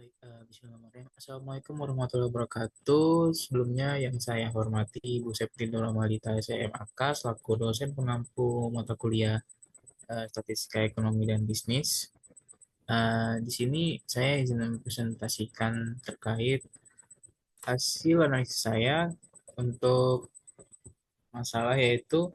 Baik, bismillahirrahmanirrahim. Assalamualaikum warahmatullahi wabarakatuh. Sebelumnya yang saya hormati Ibu Septi Nurmalita SMAK selaku dosen pengampu mata kuliah Statistika Ekonomi dan Bisnis. Di sini saya izin mempresentasikan terkait hasil analisis saya untuk masalah yaitu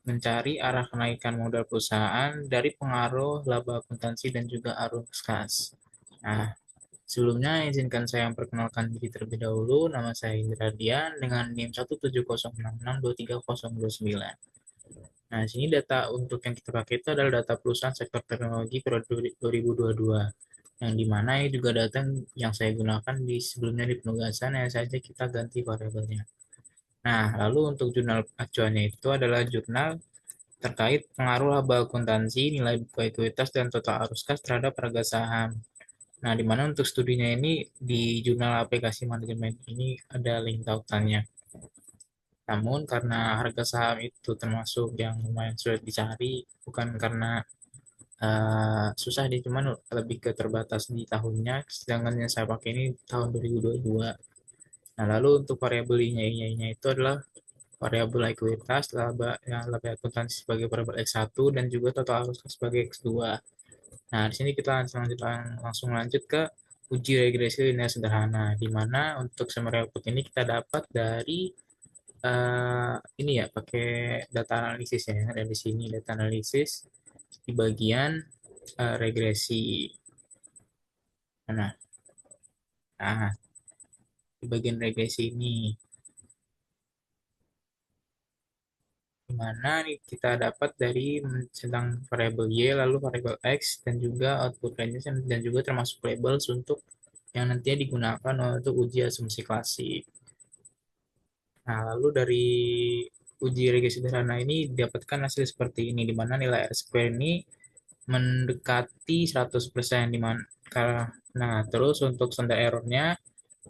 mencari arah kenaikan modal perusahaan dari pengaruh laba akuntansi dan juga arus kas. Nah, sebelumnya, izinkan saya memperkenalkan diri terlebih dahulu. Nama saya Indra Dian dengan NIM 17066230029. Nah, di sini data untuk yang kita pakai itu adalah data perusahaan sektor teknologi periode 2022. Yang dimana ini juga data yang saya gunakan di sebelumnya di penugasan, yang saja kita ganti variabelnya. Nah, lalu untuk jurnal acuannya itu adalah jurnal terkait pengaruh laba akuntansi, nilai buka ekuitas, dan total arus kas terhadap harga saham. Nah, di mana untuk studinya ini di jurnal aplikasi manajemen ini ada link tautannya. Namun karena harga saham itu termasuk yang lumayan sulit dicari, bukan karena susah dia, cuman lebih ke terbatas di tahunnya. Sedangkan yang saya pakai ini tahun 2022. Nah, lalu untuk variabel I-nya itu adalah variabel ekuitas, laba, ya, laba akuntansi sebagai variabel X1 dan juga total arus sebagai X2. Nah, di sini kita langsung lanjut ke uji regresi linear sederhana, di mana untuk summary output ini kita dapat dari ini ya, pakai data analisis ya. Ada di sini data analisis di bagian regresi. Nah, nah, di bagian regresi ini, di mana nih kita dapat dari tentang variabel Y, lalu variabel X, dan juga output range dan juga termasuk labels untuk yang nantinya digunakan untuk uji asumsi klasik. Nah, lalu dari uji regresi sederhana ini didapatkan hasil seperti ini, di mana nilai R square ini mendekati 100%, di mana nah, terus untuk standar errornya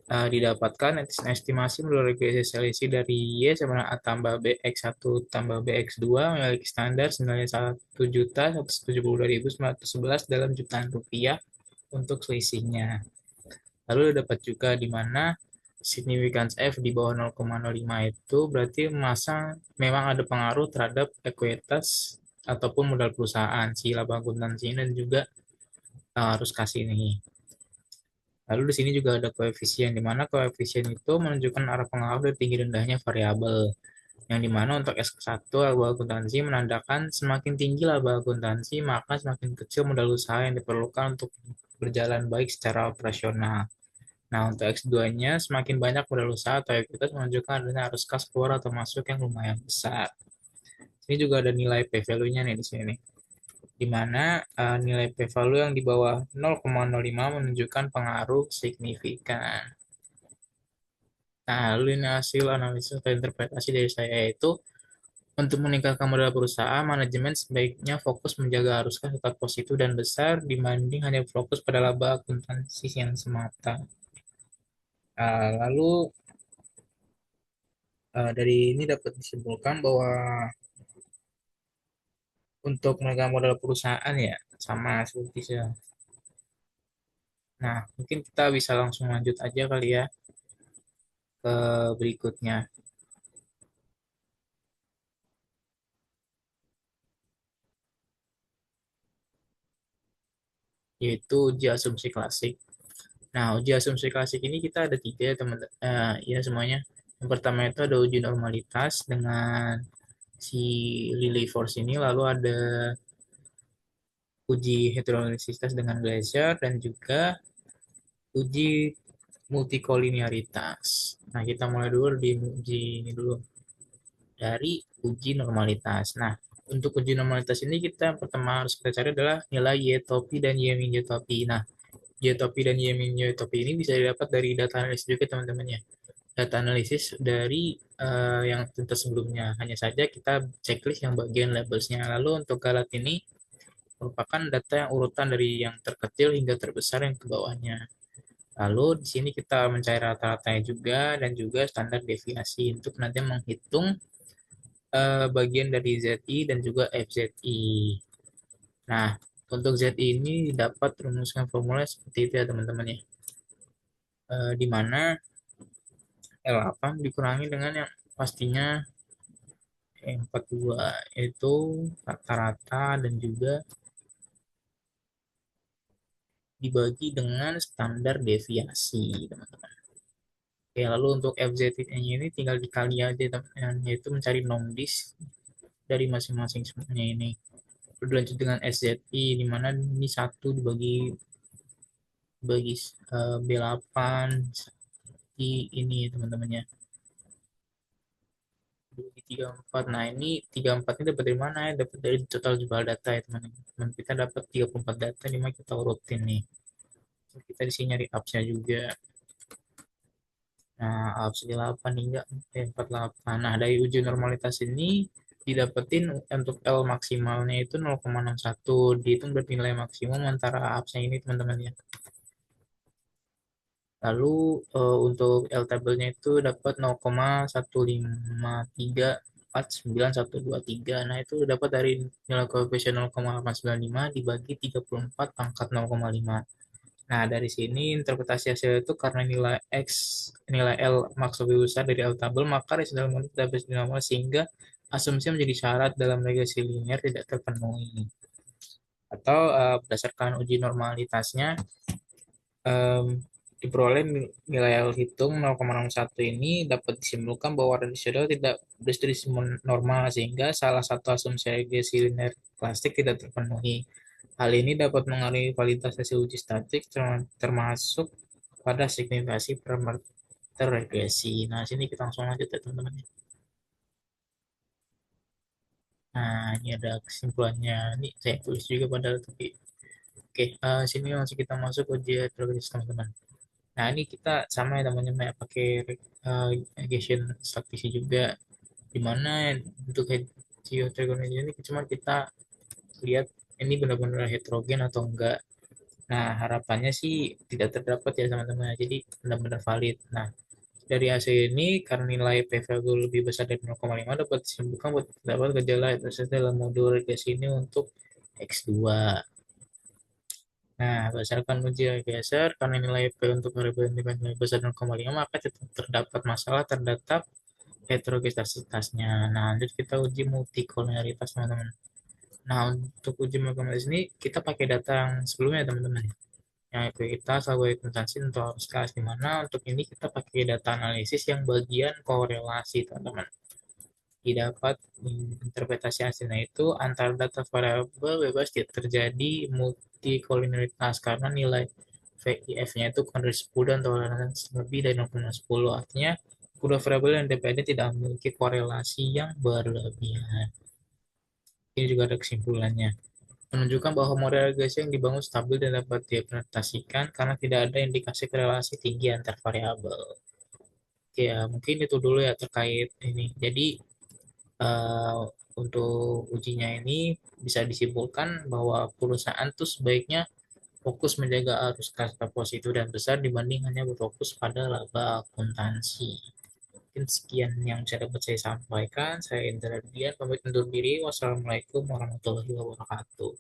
didapatkan estimasi menurut regresi selisih dari Y sama A tambah BX1 tambah BX2 memiliki standar senilai 1.172.911 dalam jutaan rupiah untuk selisihnya. Lalu dapat juga di mana significance F di bawah 0,05 itu berarti masa memang ada pengaruh terhadap ekuitas ataupun modal perusahaan si laba akuntansi dan juga harus kasih ini. Lalu di sini juga ada koefisien, di mana koefisien itu menunjukkan arah pengaruh dari tinggi rendahnya variabel. Yang dimana untuk S1 laba akuntansi menandakan semakin tinggi laba akuntansi, maka semakin kecil modal usaha yang diperlukan untuk berjalan baik secara operasional. Nah, untuk X2-nya semakin banyak modal usaha atau ekuitas menunjukkan adanya arus kas keluar atau masuk yang lumayan besar. Ini juga ada nilai P-value-nya nih di sini, di mana nilai P-value yang di bawah 0,05 menunjukkan pengaruh signifikan. Nah, lalu ini hasil analisis atau interpretasi dari saya yaitu untuk meningkatkan modal perusahaan, manajemen sebaiknya fokus menjaga arus kas tetap positif dan besar dibanding hanya fokus pada laba akuntansi yang semata. Lalu dari ini dapat disimpulkan bahwa untuk memegang modal perusahaan ya sama seperti saya. Nah, mungkin kita bisa langsung lanjut aja kali ya ke berikutnya, yaitu uji asumsi klasik. Nah, uji asumsi klasik ini kita ada tiga ya teman, ya semuanya. Yang pertama itu ada uji normalitas dengan si Lilly Force ini, lalu ada uji heterogenesitas dengan Glaser dan juga uji multikolinearitas. Nah, kita mulai dulu di uji ini dulu dari uji normalitas. Nah, untuk uji normalitas ini kita pertama harus kita cari adalah nilai Y topi dan Y min Y topi. Nah, Y topi dan Y min Y topi ini bisa didapat dari data analisis juga teman-teman ya. Data analisis dari yang tentu sebelumnya. Hanya saja kita checklist yang bagian labelsnya. Lalu untuk galat ini merupakan data yang urutan dari yang terkecil hingga terbesar yang ke bawahnya. Lalu di sini kita mencari rata-ratanya juga dan juga standar deviasi untuk nanti menghitung bagian dari ZI dan juga FZI. Nah, untuk ZI ini dapat rumuskan formula seperti itu ya teman-teman ya. di mana L8 dikurangi dengan yang pastinya 42 itu rata-rata dan juga dibagi dengan standar deviasi, teman-teman. Oke, lalu untuk FZ-nya ini tinggal dikali aja, teman-teman, yaitu mencari norm disk dari masing-masing semuanya ini. Berlanjut dengan SZI, di mana ini satu dibagi bagi B8 di ini teman-teman ya. Di 34. Nah, ini 34 ini dapat dari mana ya? Dapat dari total jumlah data ya, teman-teman. Kita dapat 34 data, ini mah kita urutin nih. Kita di sini nyari apps-nya juga. Nah, apps 8 hingga 48. Nah, dari uji normalitas ini didapetin untuk L maksimalnya itu 0,61. Dihitung berarti nilai maksimum antara apps-nya ini, teman-teman ya. Lalu untuk L tabelnya itu dapat 0,153491123. Nah, itu dapat dari nilai koefisien 0,895 dibagi 34 pangkat 0,5. Nah, dari sini interpretasi hasil itu karena nilai X, nilai L max lebih besar dari L tabel, maka residual model dapat dinamakan sehingga asumsi menjadi syarat dalam regresi linear tidak terpenuhi. Atau berdasarkan uji normalitasnya, em, diperoleh nilai L hitung 0,61 ini dapat disimpulkan bahwa residual tidak berdistribusi normal sehingga salah satu asumsi regresi linear klasik tidak terpenuhi. Hal ini dapat mengaruhi kualitas hasil uji statik termasuk pada segmentasi parameter regresi. Nah, sini kita langsung lanjut ya teman-teman. Nah, ini ada kesimpulannya. Ini saya tulis juga padahal tapi oke, sini langsung kita masuk uji regresi teman-teman. Nah, ini kita sama ya teman-teman ya, pakai Gaussian statistiksi juga, di mana untuk geotrigonometri ini cuma kita lihat ini benar-benar heterogen atau enggak. Nah, harapannya sih tidak terdapat ya teman-teman, jadi benar-benar valid. Nah, dari hasil ini karena nilai p-value lebih besar dari 0,5 dapat disimpulkan buat terdapat gejala tersebut dalam modul regresi ini untuk X2. Nah, berdasarkan uji geser, karena nilai P untuk variabel independen lebih besar 0,5, maka tetap terdapat masalah terdapat heterogenitasnya. Nah, lanjut kita uji multikolonialitas, teman-teman. Nah, untuk uji multikolonialitas ini, kita pakai data yang sebelumnya, teman-teman. Yang ekuitas, lagu eksistensi, untuk arus kelas, di mana untuk ini kita pakai data analisis yang bagian korelasi, teman-teman. Didapat interpretasi hasilnya itu antara data variabel bebas terjadi multikolinialitas karena nilai VIF-nya itu kurang dari 10 dan toleransi lebih dari 0,10. Artinya kedua variabel yang independen tidak memiliki korelasi yang berlebihan. Ini juga ada kesimpulannya. Menunjukkan bahwa model regresi yang dibangun stabil dan dapat diimplementasikan karena tidak ada indikasi korelasi tinggi antar variabel. Ya, mungkin itu dulu ya terkait ini. Jadi, eh, untuk ujinya ini bisa disimpulkan bahwa perusahaan tuh sebaiknya fokus menjaga arus kas deposito dan besar dibanding hanya berfokus pada laba akuntansi. Mungkin sekian yang bisa dapat saya sampaikan. Saya Indra Dian, pamit undur diri. Wassalamualaikum warahmatullahi wabarakatuh.